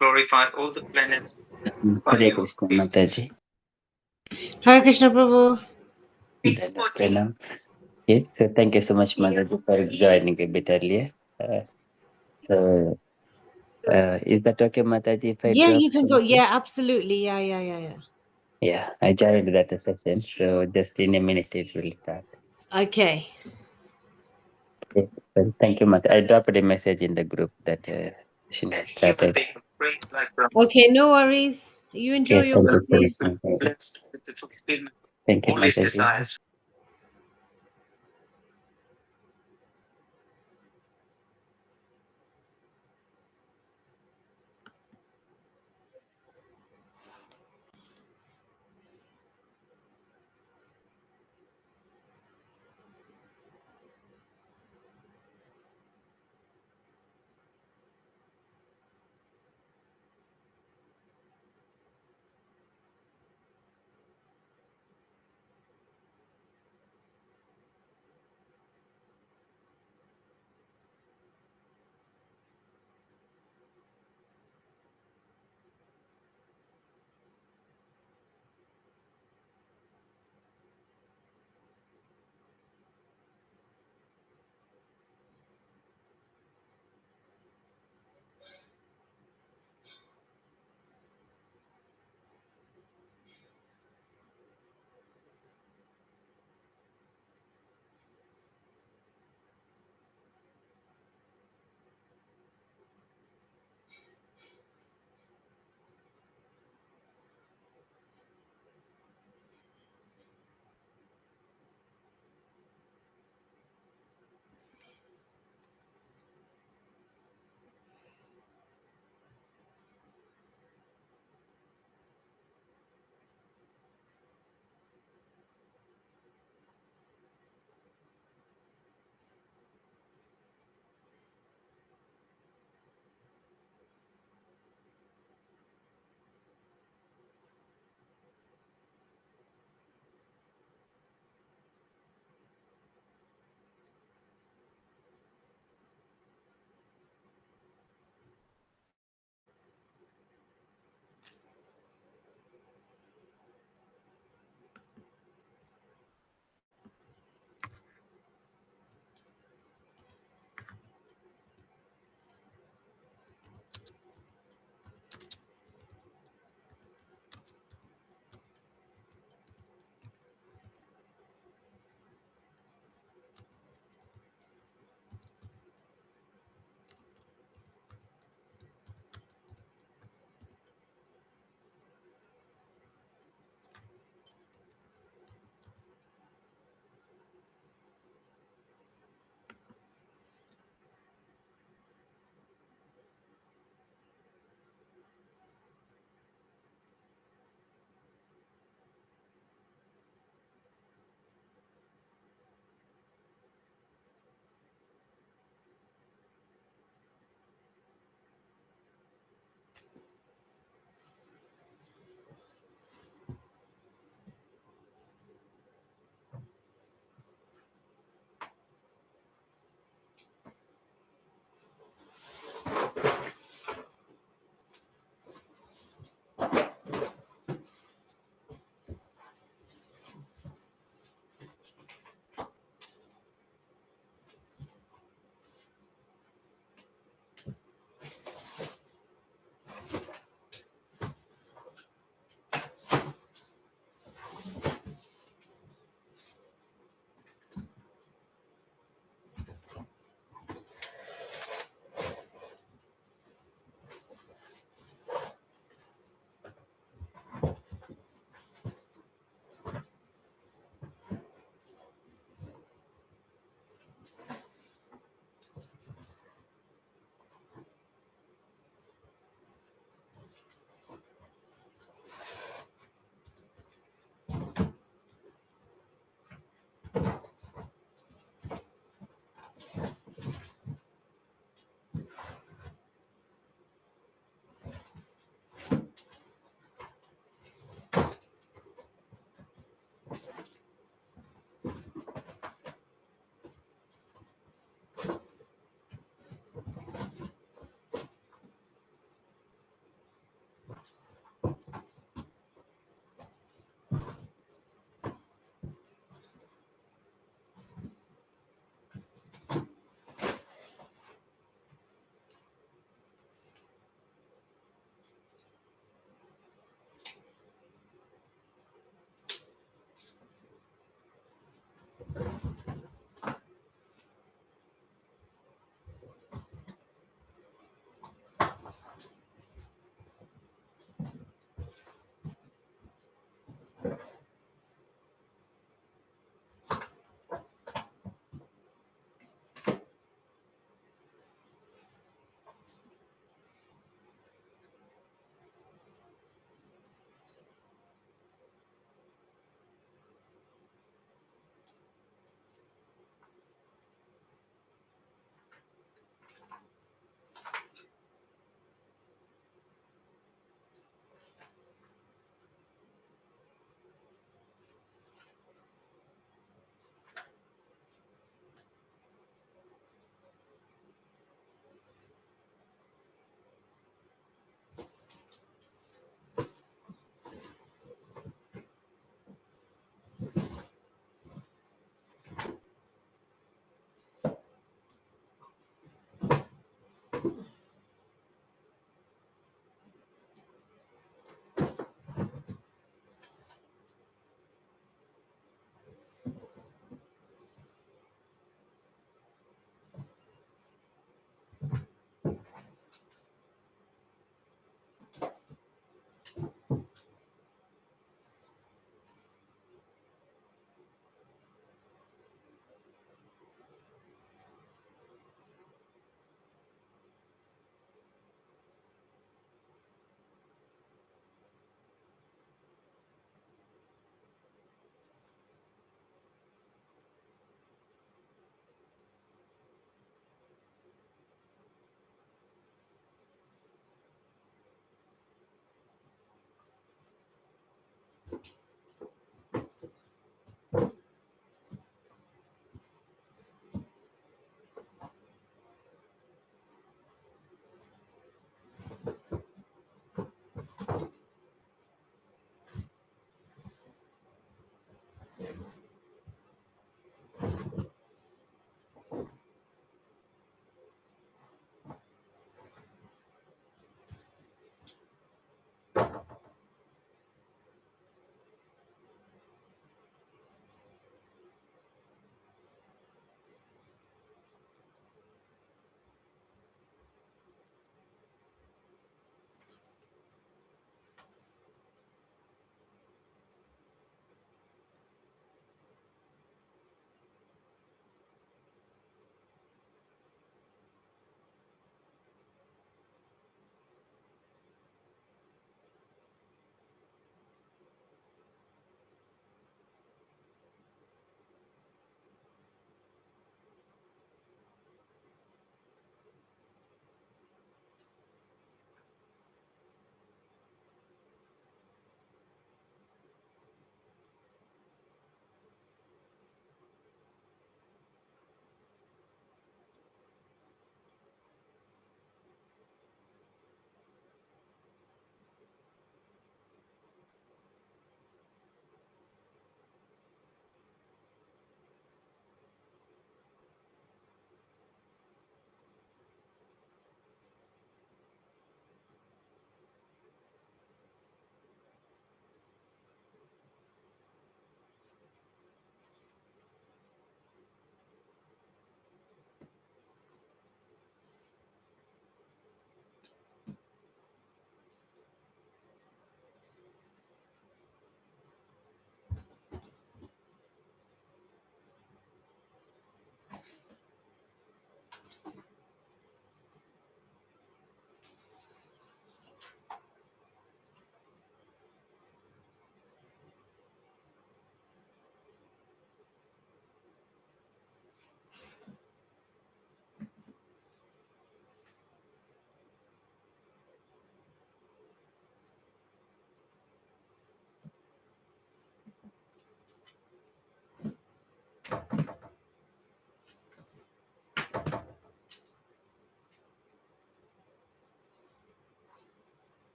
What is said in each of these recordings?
glorify all the planets. Hare Krishna Mataji. Hare Krishna Prabhu. Pranam. Yes, so thank you so much, Mataji, for joining a bit earlier. Uh, so, is that okay, Mataji, if I Yeah, drop you can go. something? Yeah, absolutely. Yeah. Yeah, I joined that session, so just in a minute it will start. Okay. Okay. Well, thank you, Mataji. I dropped a message in the group that session has started. Okay, no worries. You enjoy Yes, your thank you for business. listening. Thank you, Mataji.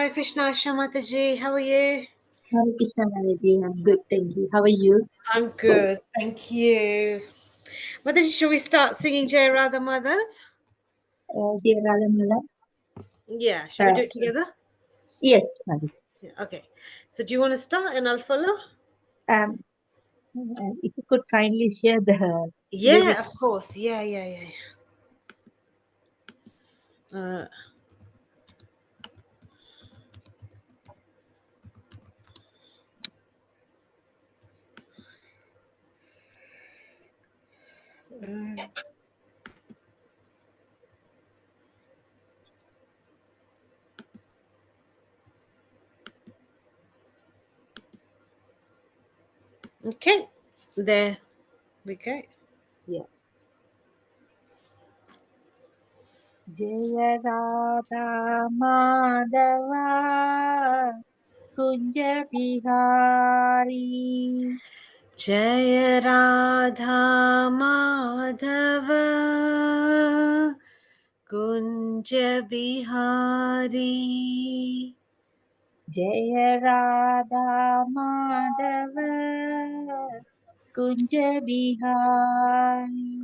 Hare Krishna Shamataji, how are you? Hare Krishna, Mataji. I'm good, thank you. How are you? I'm good, thank you. Mataji, shall we start singing Jai Radha Madhav? Dear Radhamala. Yeah, shall we do it together? Yes, Mataji. Yeah, okay. So do you want to start and I'll follow? Um, if you could kindly share the Yeah, lyrics. of course. Yeah. Uh, okay, there we go. Yeah. Jaya Radha Madhava Kunja Bihari Jai Radha Madhava Kunja Bihari. Jaya Radha Madhava Kunja Bihari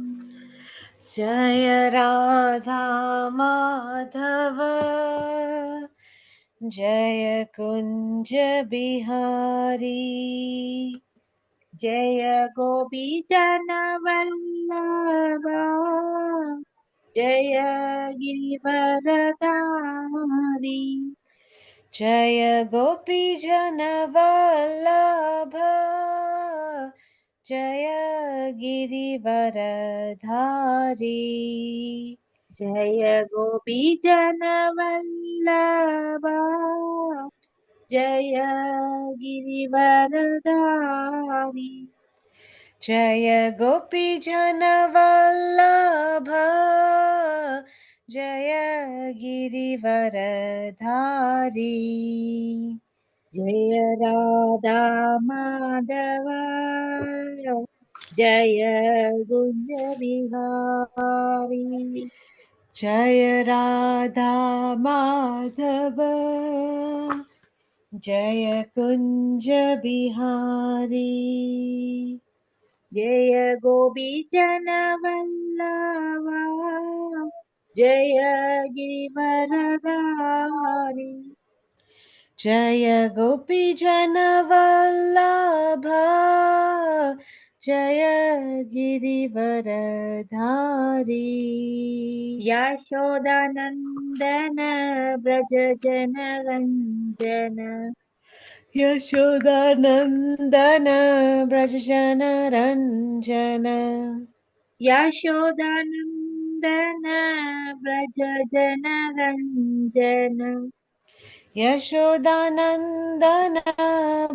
Jaya Radha Madhava Jaya Kunja Bihari. Jaya Gopi Jana Vallabha Jaya Girivaradari Jaya Gopi Jana Vallabha Jaya Girivaradhari. Jaya Gopi Jana Vallabha Jaya Girivaradari Jaya Gopi Jana Vallabha Jaya Girivaradhari. Jaya Radha Madhava Jaya Gunja Bihari Jaya Radha Madhava Jaya Kunja Bihari. Jaya Gopi Jana Vallava Jaya Girivaradari Jaya Gopi Jana Vallabha Jaya Girivaradhari. Yashodanandana Braja Jana Ranjana Yashodanandana Brajajana Ranjana. Yashodanandana Braja Jana Ranjana Yashodanandana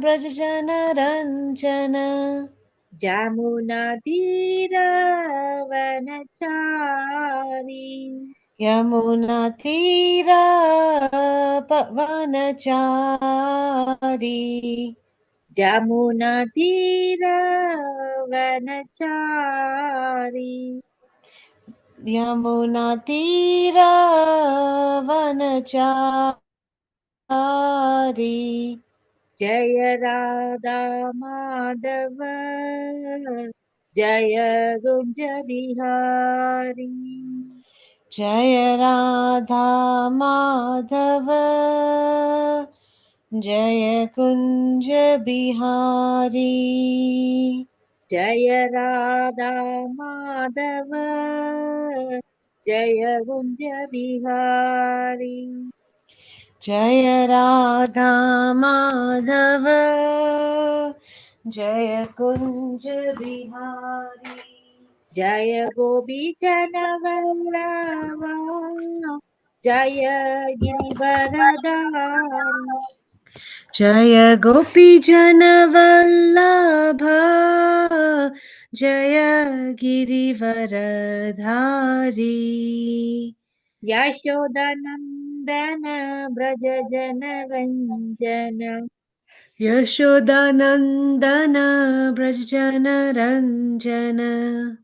Brajajana Ranjana. Jamuna Tira Vanachari Yamuna Tira Pavanachari. Jamuna Tira Vanachari Yamuna Tira Vanachari. Jaya Radha Madhava Jaya Gunja Bihari Jaya Radha Madhava Jaya Kunja Bihari. Jaya Radha Madhava Jaya Gunja Bihari Jaya Radha Madhava Jaya Kunja Bihari. Jaya Gopi Jana Vallabha Jaya Girivaradari Jaya Gopi Jana Vallabha Jaya Girivaradhari. Yashodanandana Braja Jana Ranjana Yashodanandana Brajjana Ranjana.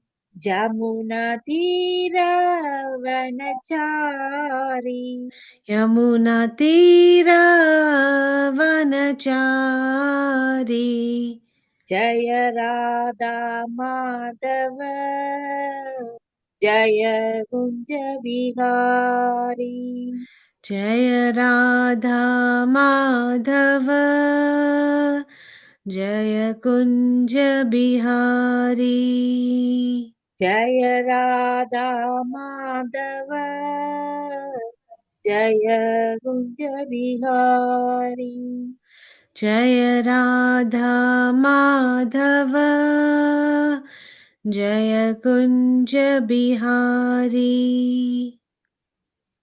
जमुनातीरवनचारी यमुनातीरावनचारी जय राधा माधव जय कुञ्ज बिहारी जय राधा माधव जय कुञ्ज बिहारी जय राधा माधव जय कुञ्ज बिहारी जय राधा माधव जय कुञ्ज बिहारी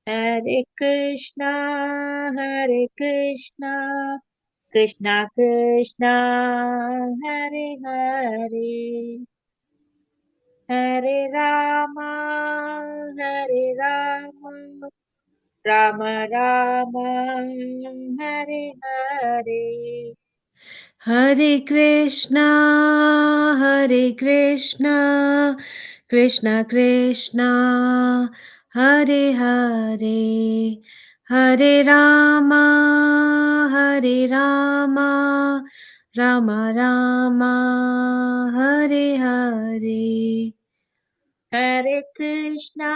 हरे कृष्णा कृष्णा कृष्णा हरे हरे हरे राम राम राम हरे हरे हरे कृष्णा कृष्ण कृष्ण हरे हरे हरे राम राम राम हरे हरे हरे कृष्णा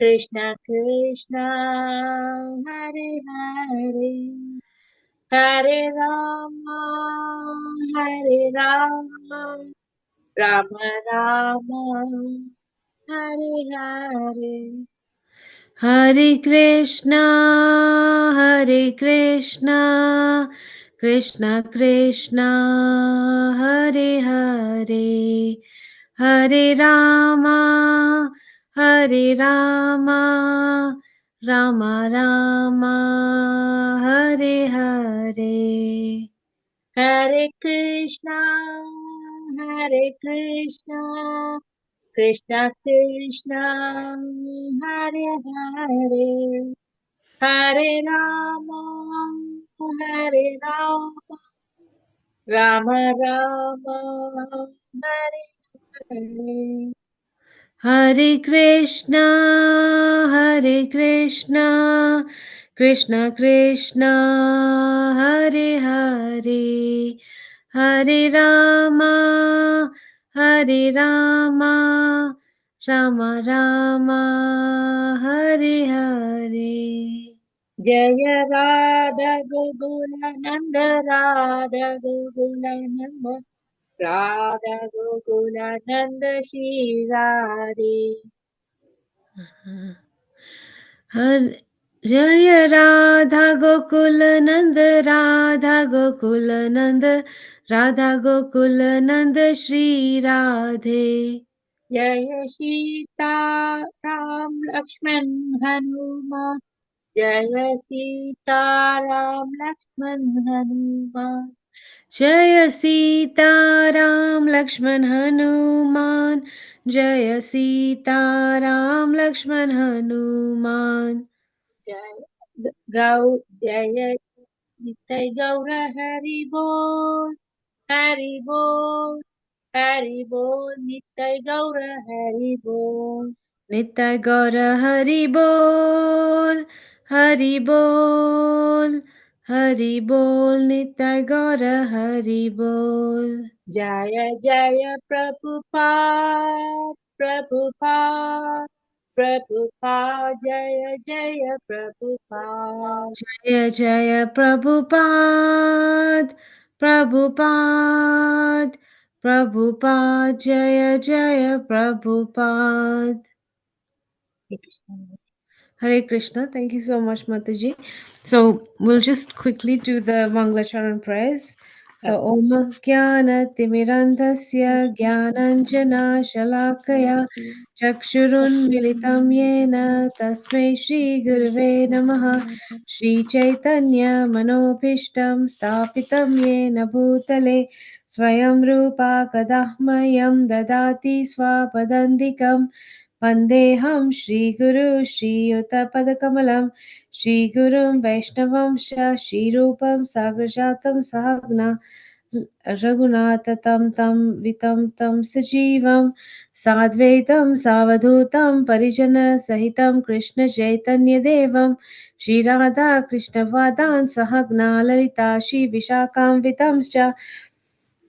कृष्णा हरे हरे हरे राम राम राम हरे हरे हरे कृष्णा कृष्ण कृष्ण हरे हरे हरे राम राम राम हरे हरे हरे कृष्णा कृष्णा हरे हरे हरे राम राम राम हरे हरे हरे कृष्णा कृष्ण कृष्ण हरे हरे हरे राम राम राम हरे हरे जय गोकुलानंद राधा गोकुलानंद राधा गोकुलानंद श्री राधे हर जय राधा गोकुल नंद राधा गोकुल नंद श्री राधे जय सीता राम लक्ष्मण हनुमान जय सीता राम लक्ष्मण हनुमान जय सीता राम लक्ष्मण हनुमान जय सीता राम लक्ष्मण हनुमान जय नित्य गौर हरि बोल हरि बोल नित्य गौर हरि बोल नित्य गौर हरि बोल हरि बोल नित्य गौर हरि बोल जय जय प्रभुपाद जय जय प्रभुपाद जय जय प्रभुपाद जय जय Prabhupada Hare Krishna. Thank you so much, Mataji. So we'll just quickly do the Manglacharan prayers. So Om Jnana Timirandhasya Jnananjana Shalakaya Chakshurun Militam Yena Tasmai Shri Gurave Namaha Shri Chaitanya Manobhishtam Stapitam Yena Bhutale Swayam Rupa Kadahmayam Dadati Swapadandikam वन्देऽहं श्रीगुरु श्रीयुतपदकमलं श्रीगुरुं वैष्णवं च श्रीरूपं साग्रजातं सहग्न रघुनाथतं तं वितं तं सजीवं साद्वैतं सावधूतं परिजनसहितं कृष्णचैतन्यदेवं श्रीराधा कृष्णपादान् सहगना ललिता श्रीविशाखान्वितंश्च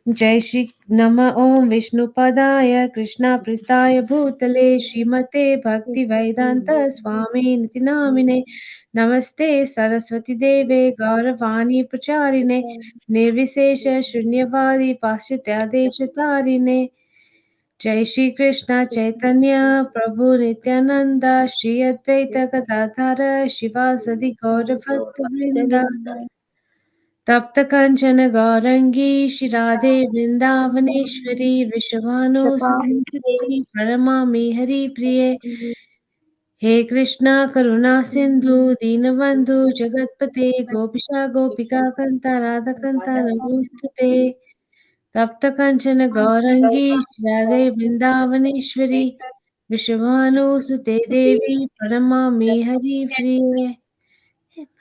जय श्री नम ओं विष्णुपदाय कृष्णापृष्ठाय भूतले श्रीमते भक्तिवेदान्त स्वामी निति नामिने नमस्ते सरस्वती देवे गौरवाणी प्रचारिणे निर्विशेष शून्यवादी पाश्चात्यादेशतारिणे जय श्री कृष्ण चैतन्य प्रभु नित्यानंद श्री अद्वैत गदाधर शिवासदि गौरभक्त वृंदा तप्त कंचन गौरंगी श्री राधे वृंदावनेश्वरी विश्वभानुसुती प्रणमामि हरि प्रिये हे कृष्णा करुणा सिंधु दीनबंधु जगतपते गोपिका गोपिका कांता राधा कांता नमोस्तुते तप्त कंचन गौरंगी श्री राधे वृंदावनेश्वरी विश्वभानुसुते देवी प्रणमामि हरि प्रिये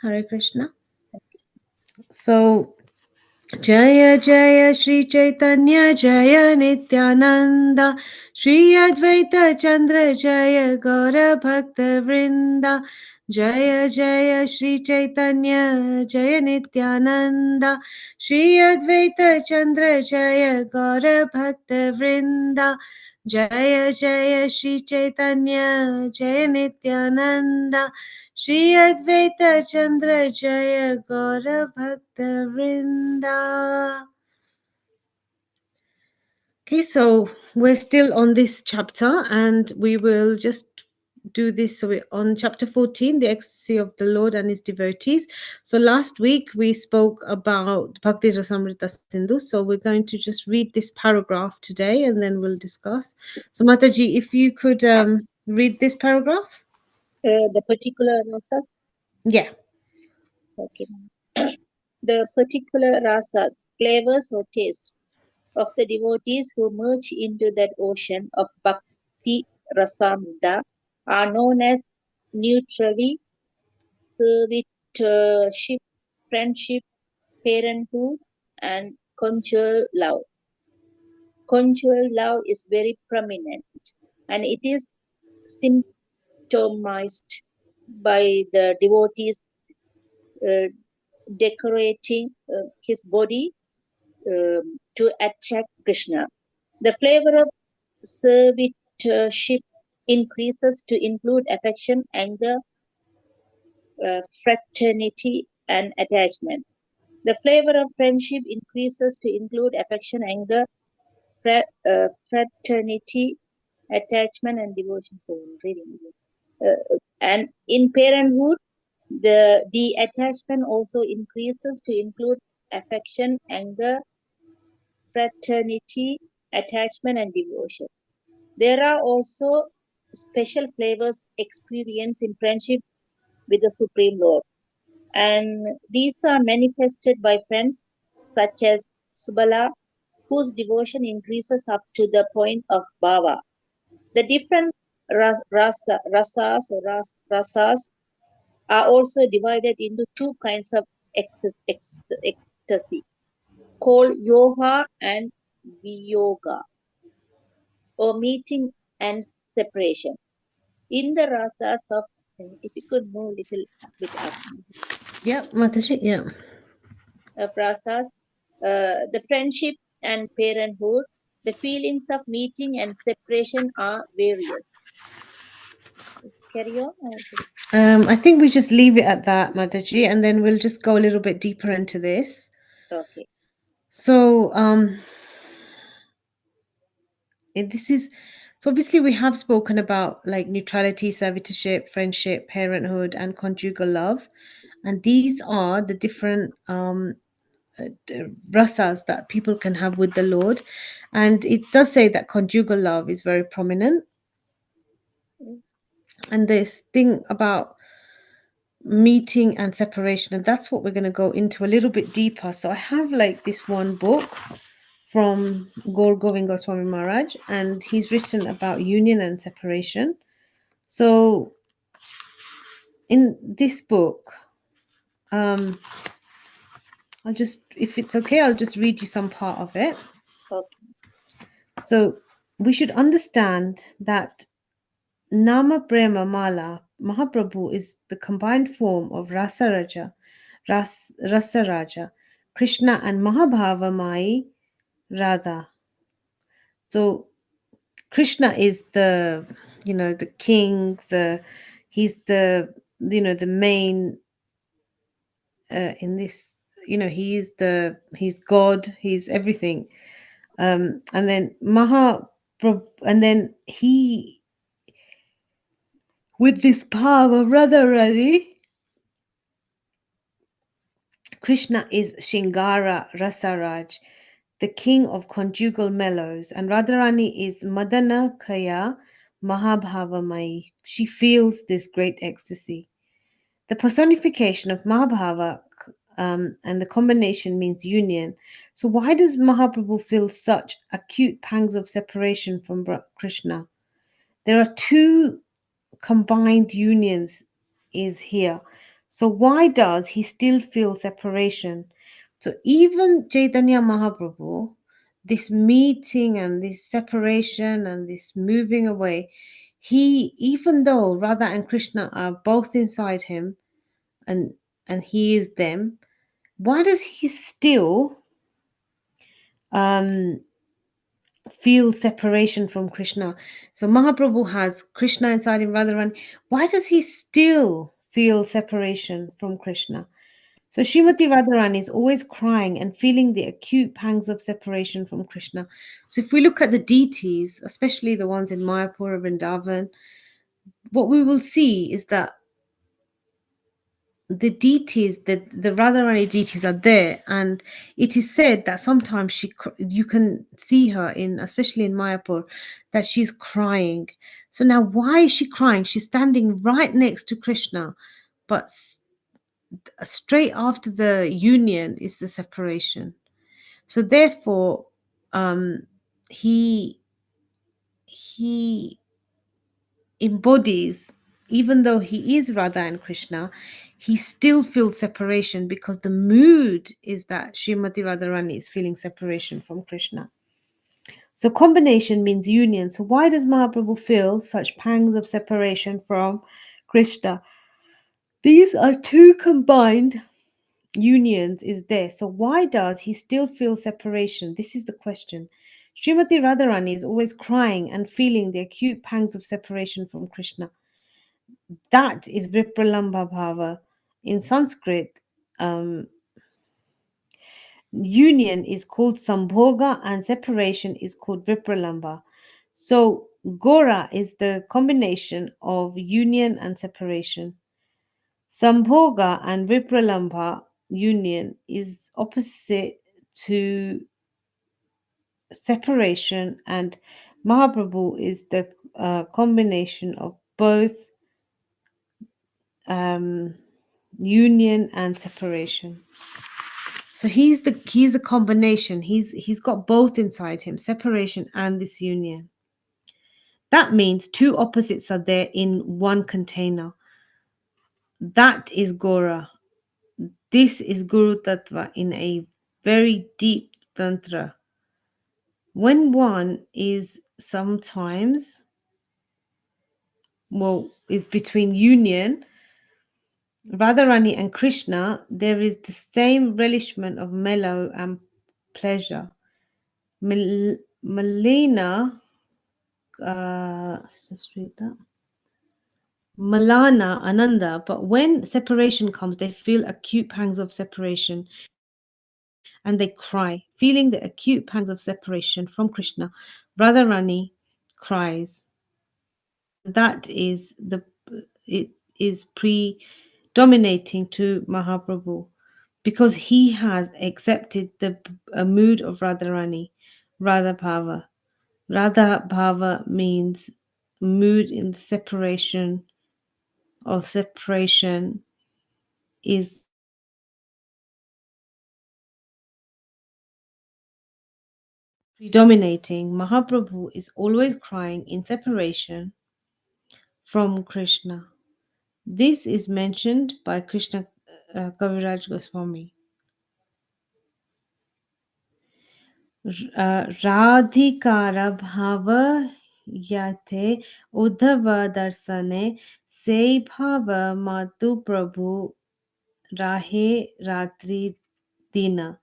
Hare Krishna. So जय जय श्री चैतन्य जय नित्यानंद श्री अद्वैत चंद्र जय गौर भक्त वृंदा जय जय श्री चैतन्य जय नित्यानंद श्री अद्वैत चंद्र जय गौर भक्त वृंदा जय जय श्री चैतन्य जय नित्यानंद श्री अद्वैत चंद्र जय गौर भक्त वृंदा. Okay, so we're still on this chapter and we will just do this. So we're on chapter 14, the ecstasy of the Lord and his devotees. So last week we spoke about Bhakti Rasamrita Sindhu. So we're going to just read this paragraph today and then we'll discuss. So Mataji, if you could read this paragraph. The particular rasa, Yeah. okay. The particular rasas, flavors or taste of the devotees who merge into that ocean of bhakti rasamrita are known as neutrally servitorship, friendship, parenthood, and conjugal love. Conjugal love is very prominent and it is symptomized by the devotees uh, decorating his body to attract Krishna. The flavor of servitorship increases to include affection, anger, fraternity, and attachment. The flavor of friendship increases to include affection, anger, fraternity, attachment, and devotion. So, I'm reading it. And in parenthood, the attachment also increases to include affection, anger, fraternity, attachment, and devotion. There are also special flavors experienced in friendship with the Supreme Lord, and these are manifested by friends such as Subala, whose devotion increases up to the point of bhava. The different rasas are also divided into two kinds of ecstasy called yoga and viyoga, or meeting and separation. In the rasas of, if you could move a little bit up, Yeah, Mataji, yeah. of rasas, the friendship and parenthood, the feelings of meeting and separation are various. Carry on. I think we just leave it at that, Mataji, and then we'll just go a little bit deeper into this. Okay. So, this is so obviously we have spoken about like neutrality, servitorship, friendship, parenthood, and conjugal love, and these are the different rasas that people can have with the Lord, and it does say that conjugal love is very prominent, and this thing about meeting and separation, and that's what we're going to go into a little bit deeper. So I have like this one book from Gaur Govind Goswami Maharaj, and he's written about union and separation. So in this book, if it's okay, I'll just read you some part of it. Okay. So we should understand that Nama Prema Mala Mahaprabhu is the combined form of Rasaraja, Krishna and Mahabhava Mai Radha. So Krishna is the, the king, he's the, the main in this, he's God, he's everything. And then and then he, with this power of Radharani, Krishna is Shingara Rasaraj, the king of conjugal mellows, and Radharani is Madana Kaya Mahabhavamai. She feels this great ecstasy. The personification of Mahabhava and the combination means union. So, why does Mahaprabhu feel such acute pangs of separation from Krishna? There are two combined unions is here. So why does he still feel separation? So even Chaitanya Mahaprabhu, this meeting and this separation and this moving away, he, even though Radha and Krishna are both inside him and he is them, why does he still um feel separation from Krishna? So Mahaprabhu has Krishna inside him, Radharani. Why does he still feel separation from Krishna? So Srimati Radharani is always crying and feeling the acute pangs of separation from Krishna. So if we look at the deities, especially the ones in Mayapur or Vrindavan, what we will see is that the deities, the Radharani deities are there, and it is said that sometimes you can see her in, especially in Mayapur, that she's crying. So now, why is she crying? She's standing right next to Krishna, but straight after the union is the separation. So therefore, um, he he embodies, even though he is Radha and Krishna, he still feels separation because the mood is that Srimati Radharani is feeling separation from Krishna. So combination means union. So why does Mahaprabhu feel such pangs of separation from Krishna? These are two combined unions is there. So why does he still feel separation? This is the question. Srimati Radharani is always crying and feeling the acute pangs of separation from Krishna. That is Vipralamba Bhava. In Sanskrit, union is called Sambhoga and separation is called Vipralamba. So Gora is the combination of union and separation. Sambhoga and Vipralamba union is opposite to separation, and Mahaprabhu is the combination of both um, union and separation. So he's the combination. He's got both inside him, separation and this union. That means two opposites are there in one container. That is Gora. This is Guru Tattva in a very deep tantra. When one is sometimes, is between union, Radharani and Krishna, there is the same relishment of mellow and pleasure. Malina, let's read that. Malana, Ananda, but when separation comes, they feel acute pangs of separation and they cry, feeling the acute pangs of separation from Krishna. Radharani cries, and that is it is predominating to Mahaprabhu because he has accepted the mood of Radharani, Radha Bhava. Radha Bhava means mood in the separation of separation is predominating. Mahaprabhu is always crying in separation from Krishna. This is mentioned by Krishna Kaviraj Goswami. राधिकारभाव याथे Uddhav दर्शने से भाव मातु प्रभु राहे ratri dina.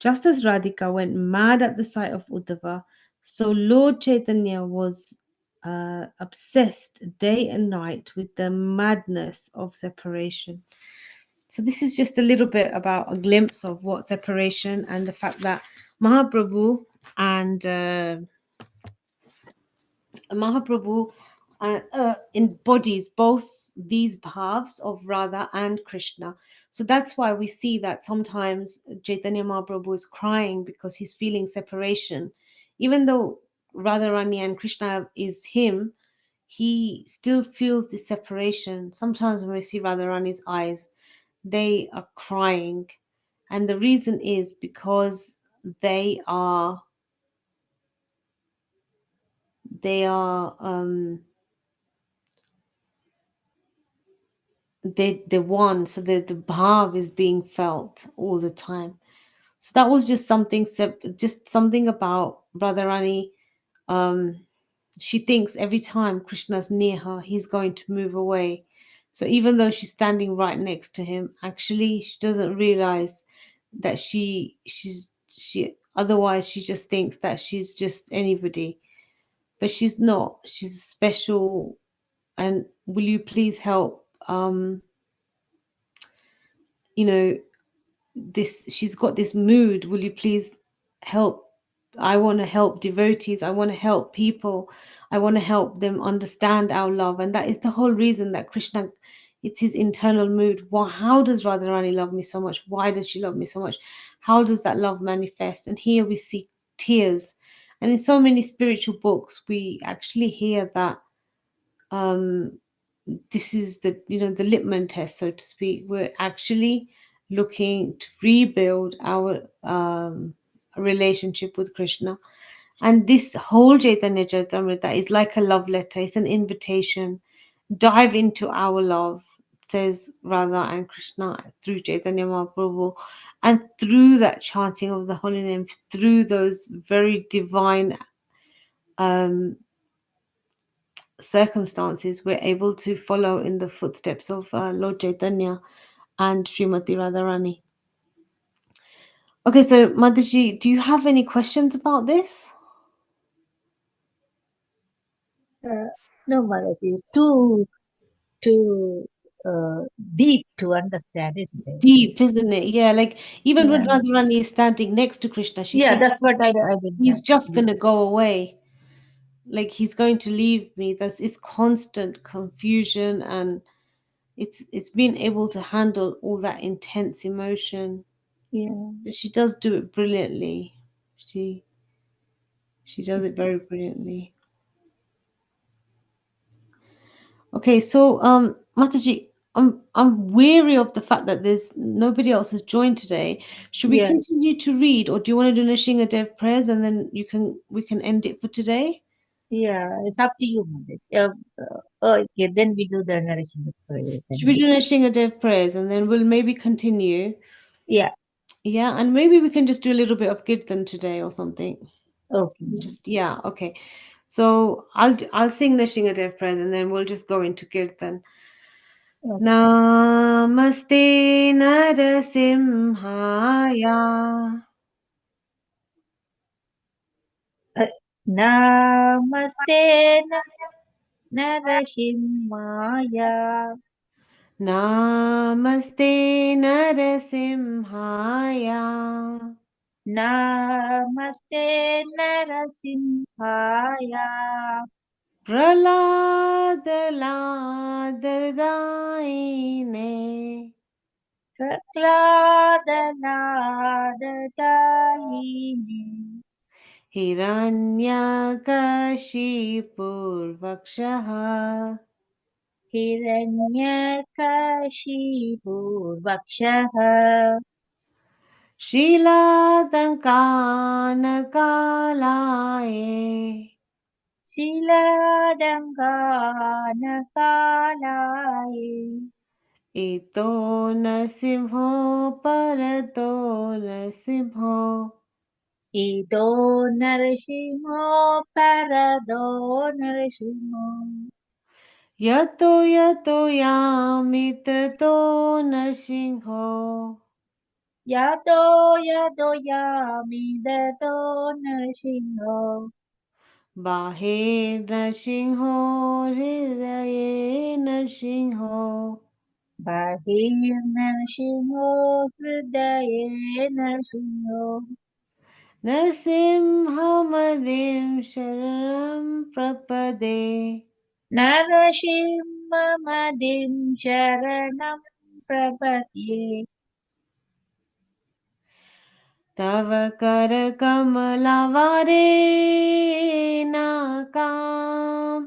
Just as Radhika went mad at the sight of Uddhava, so Lord Chaitanya was obsessed day and night with the madness of separation. So this is just a little bit about a glimpse of what separation and the fact that Mahaprabhu and Mahaprabhu embodies both these bhavs of Radha and Krishna. So that's why we see that sometimes Chaitanya Mahaprabhu is crying because he's feeling separation. Even though Radharani and Krishna is him, he still feels this separation. Sometimes when we see Radharani's eyes, they are crying. And the reason is because they are they are they one, so the bhav is being felt all the time. So that was just something just something about Radharani. She thinks every time Krishna's near her, he's going to move away. So even though she's standing right next to him, actually she doesn't realize that she otherwise she just thinks that she's just anybody, but she's not. She's special. And will you please help you know this, she's got this mood, will you please help, I want to help devotees, I want to help people, I want to help them understand our love. And that is the whole reason that Krishna, it's his internal mood. How does Radharani love me so much? Why does she love me so much? How does that love manifest? And here we see tears. And in so many spiritual books we actually hear that um this is the, the litmus test, so to speak. We're actually looking to rebuild our relationship with Krishna. And this whole Chaitanya Charitamrita is like a love letter. It's an invitation. Dive into our love, says Radha and Krishna through Chaitanya Mahaprabhu. And through that chanting of the holy name, through those very divine circumstances, we're able to follow in the footsteps of Lord Chaitanya and Srimati Radharani. Okay, so Mataji, do you have any questions about this? No, Maharaj, it's too uh, deep to understand, isn't it? Deep, isn't it? Yeah, like even when Yeah, Radharani is standing next to Krishna, she yeah, thinks that's what I didn't he's just understand. gonna go away. Like he's going to leave me. That's it's constant confusion, and it's being able to handle all that intense emotion. Yeah, But she does do it brilliantly. She she does it's, it very brilliantly. Okay, so Mataji, I'm weary of the fact that there's nobody else has joined today. Should we yeah, continue to read, or do you want to do Nishinga Dev prayers and then we can end it for today? yeah, it's up to you, Maharaj. Okay, then we do the narration prayer. Should we Then. do Nishinga Dev prayers and then we'll maybe continue? Yeah, Yeah, and maybe we can just do a little bit of Kirtan today or something. okay, We'll Maharaj. just yeah, okay. So I'll sing Nishinga Dev prayers and then we'll just go into Kirtan. Okay. Namaste Narasimhaya. Uh, Namaste Narashimaya. Namaste Narasimhaya. Namaste Narasimhaya. Prahlad Ladadaine. Prahladaladayini. Hiranyakashipurvakshaha. Hiranyakashipu Vakshaha. Shiladankanakalaye. Shiladanganakalai. Ito Narasimho Parato Narasimho. Ido Narasimho Parado Narasimho Yato yato yami tato Narsimho. Yado Yado Yami Dato Narasimho Bahe Narsimho Hridaye Narsimho. Bahir Narasimho Hridaye Narasimho Narsimhamadim Sharanam Prapade. Narasimhadim Sharanam Prapatye तव कर कमलवारे नाकाम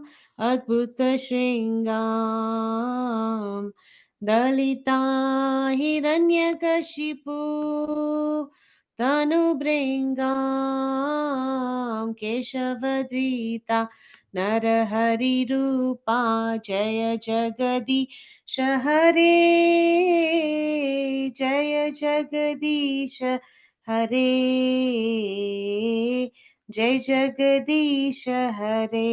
अद्भुत श्रृंगाम दलिता हिरण्यकशिपु तनुभृङ्गां केशवधृता नरहरिरूपा जय जगदीश हरे जय जगदीश हरे जय जगदीश हरे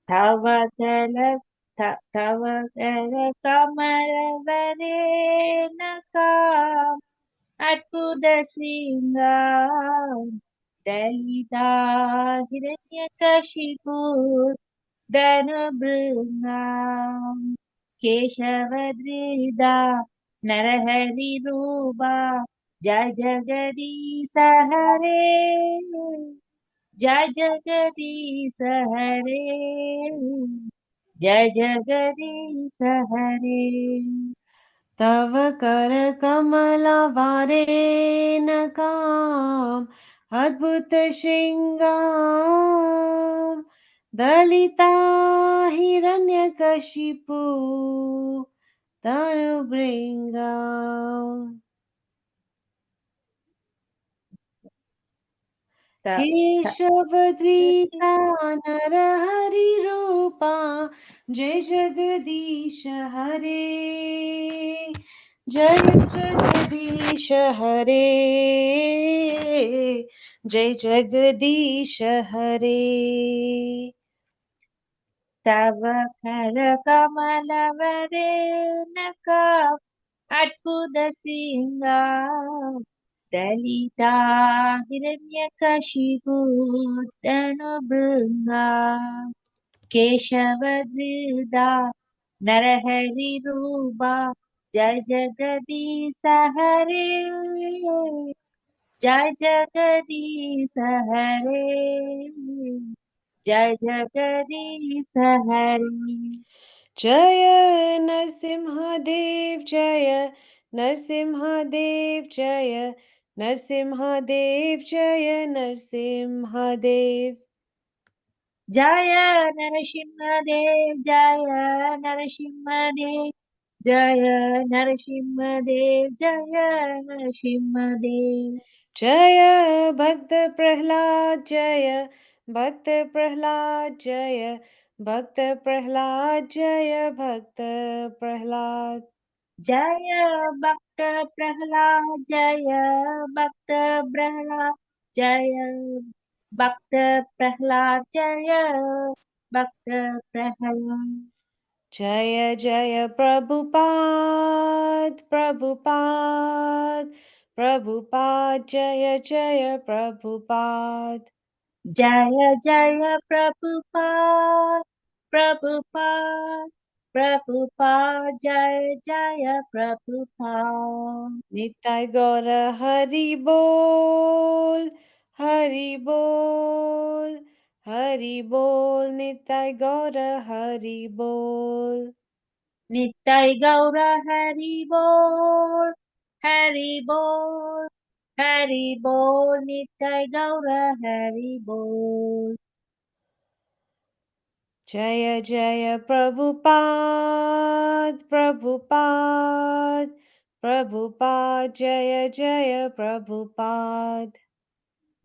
Tavagala Tavagala Kamaravare Atpuda Sringam Dalita Hiranyakashipu Dhanubringam Keshavadrida Narahari Ruba Jai Jagadisa Hare Jai Jagadisa Hare Jai Jagadisa Hare तव कर कमलवारेण काम अद्भुत श्रृंगार दलिता हिरण्यकशिपु तनुभृङ्गाम् केशवधृता नरहरिरूपा जय जगदीश हरे जय जगदीश हरे जय जगदीश हरे तव करकमलवरेणका अद्भुतसिंहा दलिता हिरण्यकशिपूतनुभृङ्गा केशवधृदा नरहरिरूपा जय जगदीश हरे जय जगदीश हरे जय जगदीश हरे जय नरसिंहदेव जय नरसिंहदेव जय नरसिंहदेव जय नरसिंहदेव जय नरसिंहदेव जय नरसिंहदेव जय नरसिंहदेव जय नरसिंहदेव जय भक्त प्रह्लाद जय भक्त प्रह्लाद जय भक्त प्रह्लाद जय भक्त प्रह्लाद जय भक्त प्रह्लाद जय भक्त प्रह्लाद जय भक्त प्रह्लाद जय भक्त प्रह्लाद जय जय प्रभुपाद प्रभुपाद प्रभुपाद जय जय प्रभुपाद जय जय प्रभुपाद प्रभुपाद प्रभुपाद जय जय प्रभुपाद निताय गौर हरि बोल हरि बोल हरि बोल निताय गौर हरि बोल नित्य गौर हरि बोल हरि बोल हरि बोल नित्य गौर हरि बोल जय जय प्रभुपाद प्रभुपाद प्रभुपाद जय जय प्रभुपाद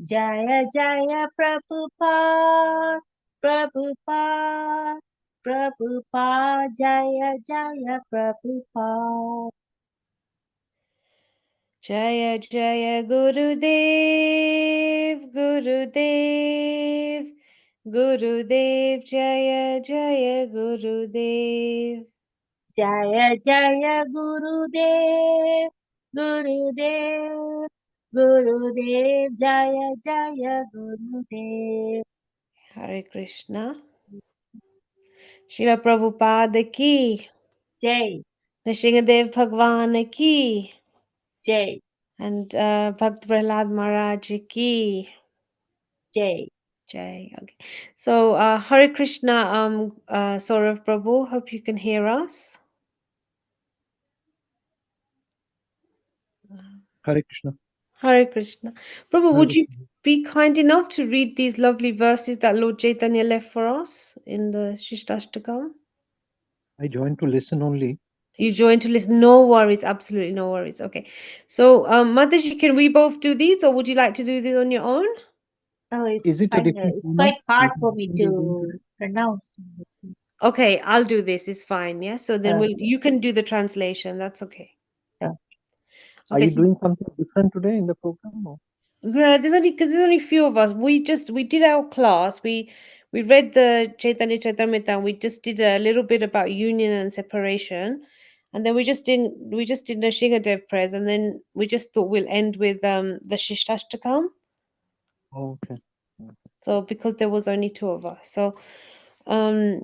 जय जय प्रभुपाद प्रभुपाद प्रभुपाद जय जय Prabhupada Jaya Jaya Gurudev, Gurudev, Gurudev, Jaya Jaya Gurudev. Jaya Jaya Gurudev, Gurudev, Gurudev, Jaya Jaya Gurudev. Hare Krishna. Srila Prabhupada ki, Jai, Nrsimhadev Bhagwan ki, Jai, and Bhakt Prahlad Maharaj ki. Jai. Jai. Okay. So Hare Krishna, Saurav Prabhu, hope you can hear us. Hare Krishna. Hare Krishna. Prabhu, Hare would you Krishna. be kind enough to read these lovely verses that Lord Chaitanya left for us in the Shishtastakam? I joined to listen only. You joined to listen. No worries, absolutely no worries. Okay. So, Mataji, can we both do these or would you like to do this on your own? Oh, it's Is it a fine. different It's format? quite hard Is it for me different you're doing to today? pronounce. Okay, I'll do this. It's fine. Yeah. So then Okay. you can do the translation. That's okay. So, Are Okay. you So doing something different today in the program? Or? yeah, there's only because there's only few of us. We did our class. We read the Chaitanya Charitamrita. And we just did a little bit about union and separation, and then we just did the Dev prayers, and then we just thought we'll end with the Shishtastakam. Oh, okay. So because there was only two of us, um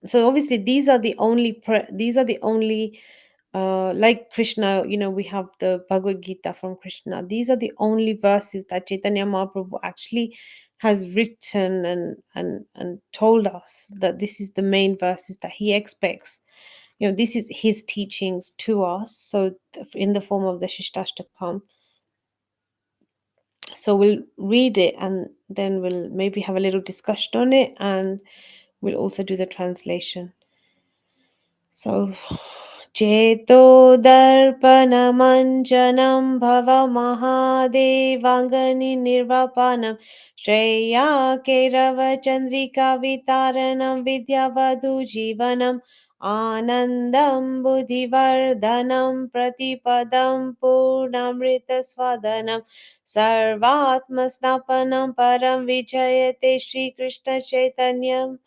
so obviously these are the only like Krishna, we have the Bhagavad Gita from Krishna. These are the only verses that Chaitanya Mahaprabhu actually has written and told us that this is the main verses that he expects. This is his teachings to us. So in the form of the Shishtastakam. So we'll read it and then we'll maybe have a little discussion on it, and we'll also do the translation. So, Cheto Darpanamanjanam Bhava Mahadevangani Nirvapanam Shreya Kerava Chandrika Vitaranam Vidyavadu Jivanam Anandam Buddhivardhanam Pratipadam Purnamrita Swadanam Sarvatma Snapanam Param Vijayate Shri Krishna Chaitanyam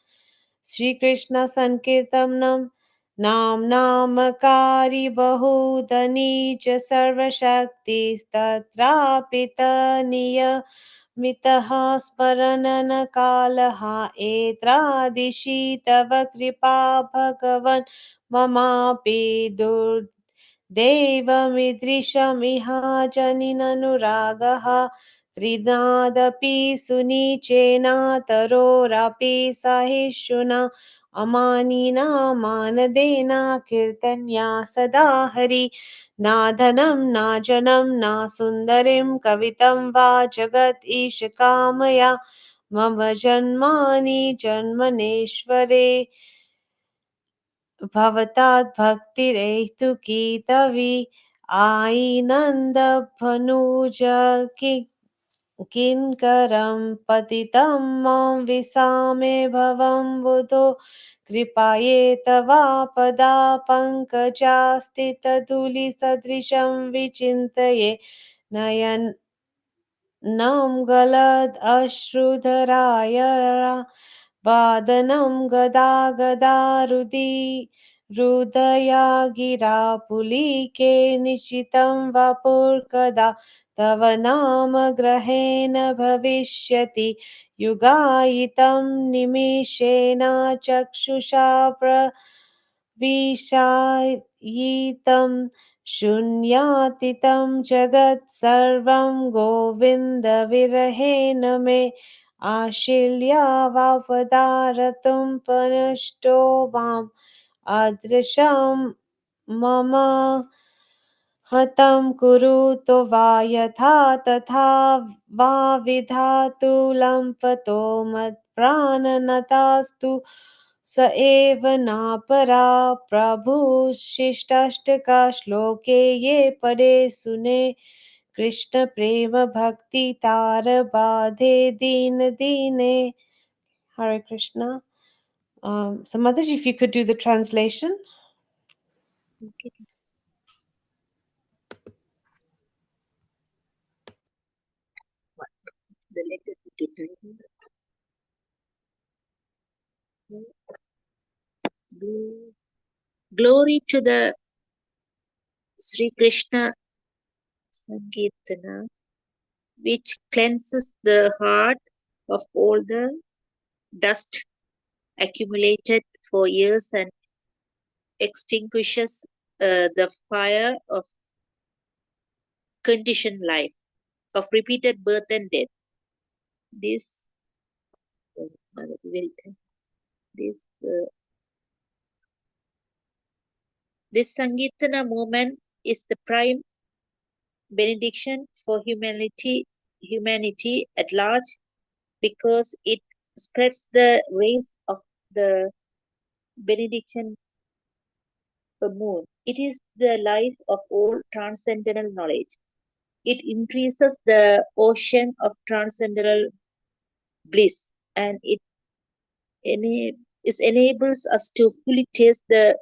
Shri Krishna Sankirtanam नाम नामकारी बहुधनी च सर्वशक्तिस्तत्रापितनीय मितः स्मरणन कालः एत्रादिशि तव कृपा भगवन् ममापि दुर्दैवमीदृशमिहाजनिननुरागः त्रिनादपि सुनीचेनातरोरपि सहिष्णुना अमानिना मानदेना कीर्तन्या सदा हरि नाधनं नाजनं न सुन्दरीं कवितं वा जगत् ईश कामया मम जन्मानि जन्मनेश्वरे भवतात् भक्तिरेतुकी तवि आईनन्दभनुज किङ्करं पतितं मां विसामे भवं बुधो कृपाये तवापदा पङ्कजास्तितधूलिसदृशं विचिन्तये नयन नं गलदश्रुधराय वादनं गदा गदारुदि हृदया गिरा पुलिके निशितं वपुर्कदा तव नाम ग्रहेण भविष्यति युगायितं निमिषेण चक्षुषा प्रविशायितं शून्यातीतं जगत् सर्वं गोविन्दविरहेण मे आशिल्यावापदारतुं पनुष्टो माम् अदृशं मम हतं कुरुतो वा यथा तथा वा विधातु लम्पतो मत्प्राणनतास्तु स एव नापरा प्रभुशिष्टाष्टकाश्लोके ये परे सुने कृष्ण प्रेम भक्ति तार बाधे दीन दीने. Hare Krishna. So Mataji, if you could do the translation. okay. Glory to the Sri Krishna Sankirtana, which cleanses the heart of all the dust accumulated for years and extinguishes the fire of conditioned life, of repeated birth and death. This, this, uh, this Sankirtana movement is the prime benediction for humanity at large because it spreads the rays of the benediction moon. It is the life of all transcendental knowledge. It increases the ocean of transcendental bliss, and it enables us to fully taste the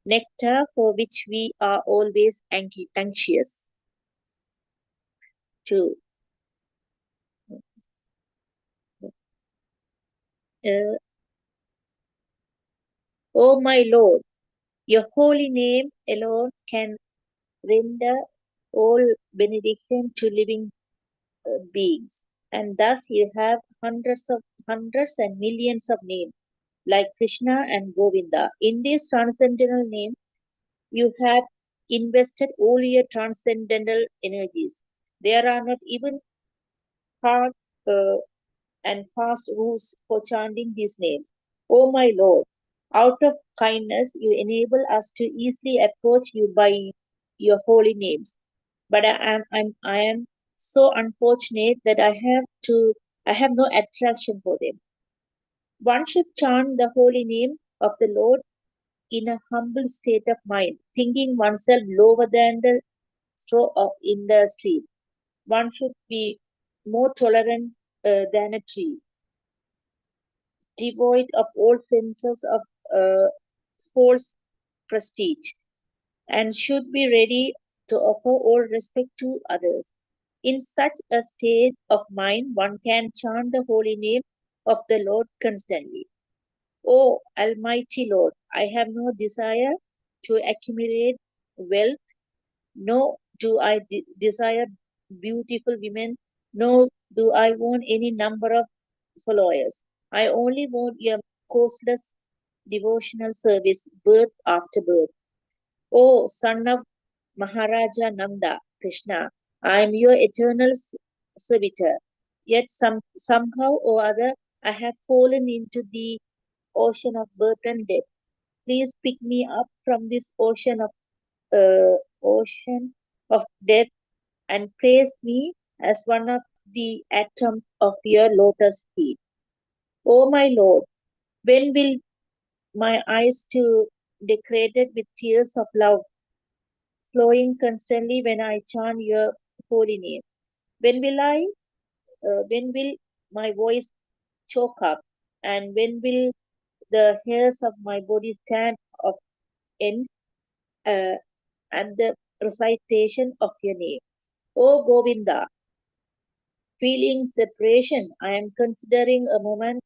nectar for which we are always anxious to. Uh, O my Lord, your holy name alone can render all benediction to living beings, and thus you have hundreds and millions of names like Krishna and Govinda. In this transcendental name, you have invested all your transcendental energies. There are not even hard uh, and fast rules for chanting these names. O my Lord, out of kindness, you enable us to easily approach you by your holy names. But I am so unfortunate that I have no attraction for them. One should chant the holy name of the Lord in a humble state of mind, thinking oneself lower than the straw in the street. One should be more tolerant than a tree, devoid of all senses of uh, false prestige, and should be ready to offer all respect to others. In such a state of mind, one can chant the holy name of the Lord constantly. O Almighty Lord, I have no desire to accumulate wealth, nor do I desire beautiful women, nor do I want any number of followers. I only want your causeless devotional service, birth after birth. O son of Maharaja Nanda, Krishna, I am your eternal servitor. Yet somehow or other I have fallen into the ocean of birth and death. Please pick me up from this ocean of death and place me as one of the atoms of your lotus feet. O my Lord, when will my eyes too decorated with tears of love flowing constantly when I chant your holy name? When will when will my voice choke up? And when will the hairs of my body stand up end uh, at the recitation of your name? O Govinda, feeling separation, I am considering a moment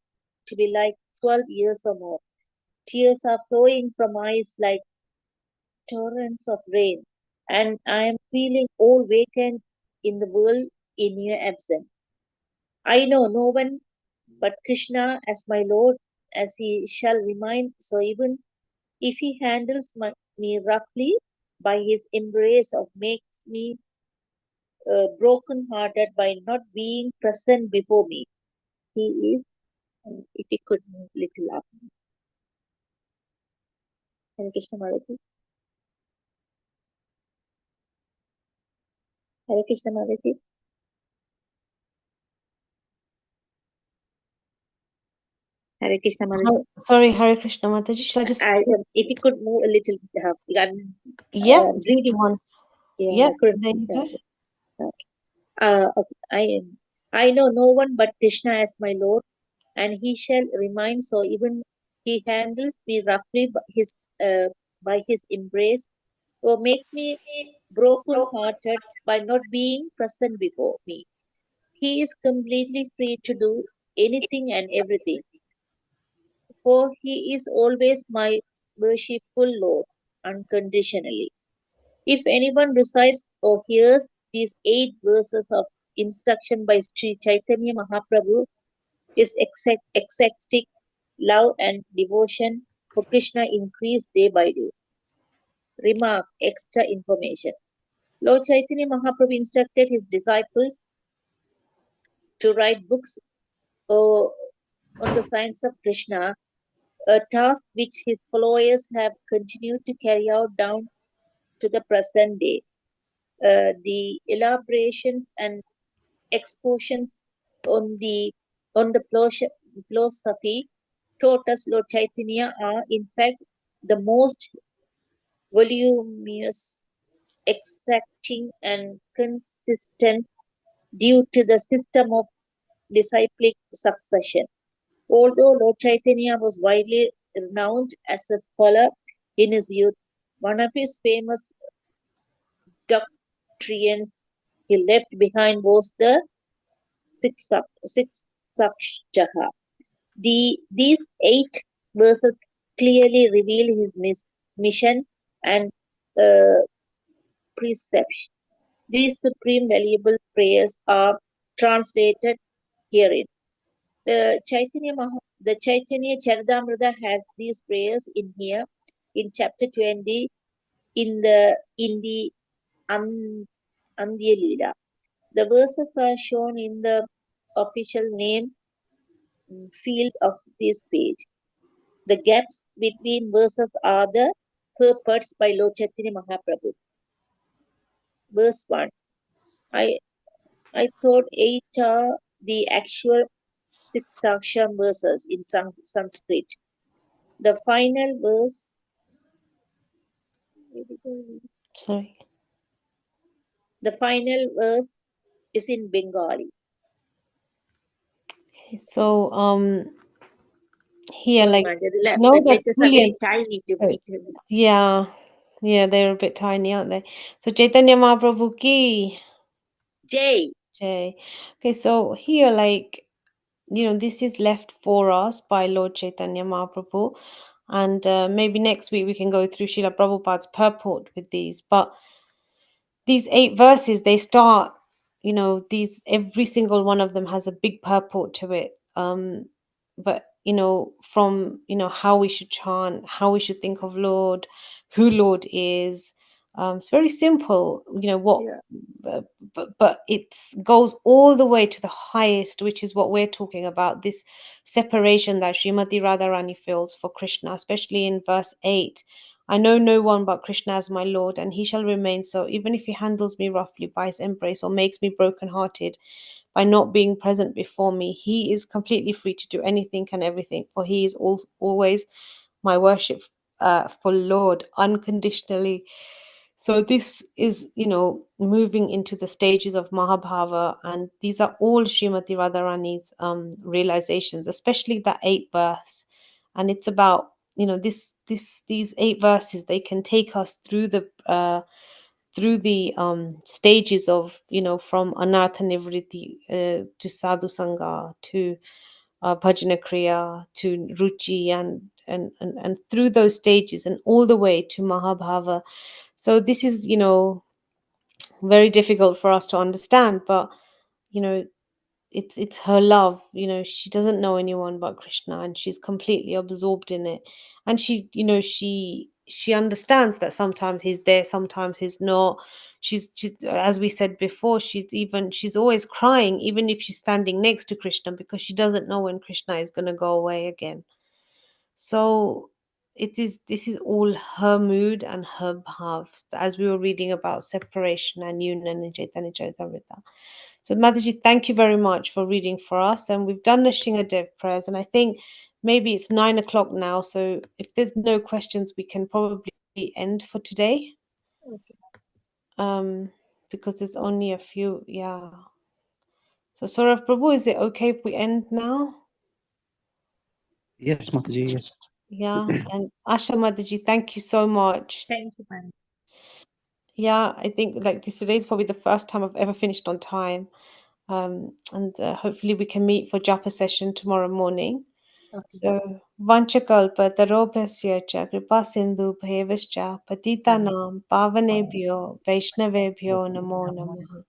to be like 12 years or more. Tears are flowing from eyes like torrents of rain, and I am feeling all vacant in the world in your absence. I know no one but Krishna as my Lord, as he shall remain, so even if he handles me roughly by his embrace of make me broken hearted by not being present before me. He is, if he could move little up. Hare Krishna Mataji. Hare Krishna Mataji. Hare Krishna Mataji. Sorry, Hare Krishna Mataji. Shall I just? If you could move a little, I'm Yeah, reading. one. Yeah, Yeah, I couldn't. there you go. Okay. I know no one but Krishna as my Lord, and he shall remain so even he handles me roughly by his embrace, or makes me broken hearted by not being present before me. He is completely free to do anything and everything, for he is always my worshipful Lord, unconditionally. If anyone recites or hears these 8 verses of instruction by Sri Chaitanya Mahaprabhu, his ecstatic love and devotion for Krishna increase day by day. Remark: extra information. Lord Chaitanya Mahaprabhu instructed his disciples to write books uh, on the science of Krishna, a task which his followers have continued to carry out down to the present day. The elaborations and expositions on the philosophy taught us Lord Chaitanya are in fact the most voluminous, exacting, and consistent due to the system of disciplic succession. Although Lord Chaitanya was widely renowned as a scholar in his youth, one of his famous doctrines he left behind was the Sixakshaha. These 8 verses clearly reveal his mission and uh, precepts. These supreme valuable prayers are translated herein. The Chaitanya Charitamrita has these prayers in here in chapter 20 in the An- Andhya Leela. The verses are shown in the official name field of this page. The gaps between verses are the purports by Lord Chaitanya Mahaprabhu. Verse 1. I, I thought 8 are the actual 6 Daksham verses in Sanskrit. The final verse Sorry. the final verse is in Bengali. So here, Sorry, like, Manja, no, the that's letters are very brilliant. tiny to So, read. yeah, yeah, they're a bit tiny, aren't they? So Chaitanya Mahaprabhu ki Jay. jai. Okay, so here, like, this is left for us by Lord Chaitanya Mahaprabhu, and maybe next week we can go through Srila Prabhupada's purport with these. But these 8 verses, they start, these, every single one of them has a big purport to it. But from how we should chant, how we should think of Lord, who Lord is. It's very simple, what, Yeah. but it goes all the way to the highest, which is what we're talking about, this separation that Srimati Radharani feels for Krishna, especially in verse 8. I know no one but Krishna as my Lord, and he shall remain so, even if he handles me roughly by his embrace or makes me broken-hearted by not being present before me. He is completely free to do anything and everything, for he is always my worship for Lord, unconditionally. So this is, moving into the stages of Mahabhava, and these are all Srimati Radharani's realizations, especially that 8th verse. And it's about, these 8 verses, they can take us through the stages of, from Anartha Nivritti to Sadhu Sangha to Bhajana Kriya to Ruchi, and through those stages and all the way to Mahabhava. So this is, very difficult for us to understand, but you know it's her love. She doesn't know anyone but Krishna, and she's completely absorbed in it. And she understands that sometimes he's there, sometimes he's not. She's, as we said before, she's always crying, even if she's standing next to Krishna, because she doesn't know when Krishna is going to go away again. So this is all her mood and her bhavs, as we were reading about separation and union in Chaitanya Charitamrita. So Mataji, thank you very much for reading for us. And we've done the Shingadev prayers, and I think maybe it's 9 o'clock now. So if there's no questions, we can probably end for today. Okay. Because there's only a few, yeah. So Saurav Prabhu, is it okay if we end now? Yes, Mataji, yes. Yeah, and Asha Mataji, thank you so much. Thank you, Manja. Yeah, I think like today's probably the first time I've ever finished on time. And hopefully we can meet for japa session tomorrow morning. Okay. So vanchakalpa tarobhasya cha kripa sindhu bhevascha patitanam pavanebhyo vaishnavebhyo namo namaha.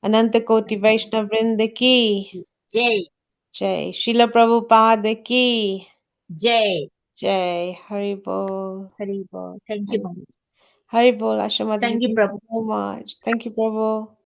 Ananta Koti Vaishnav Vrinda ki Jai. jai. Srila Prabhupada ki Jai. jai. Hari Bol. Haribol. Thank you, Mother. Hari Bol. Asha Mataji, Thank you, thank you Prabhu. so much. Thank you, Prabhu.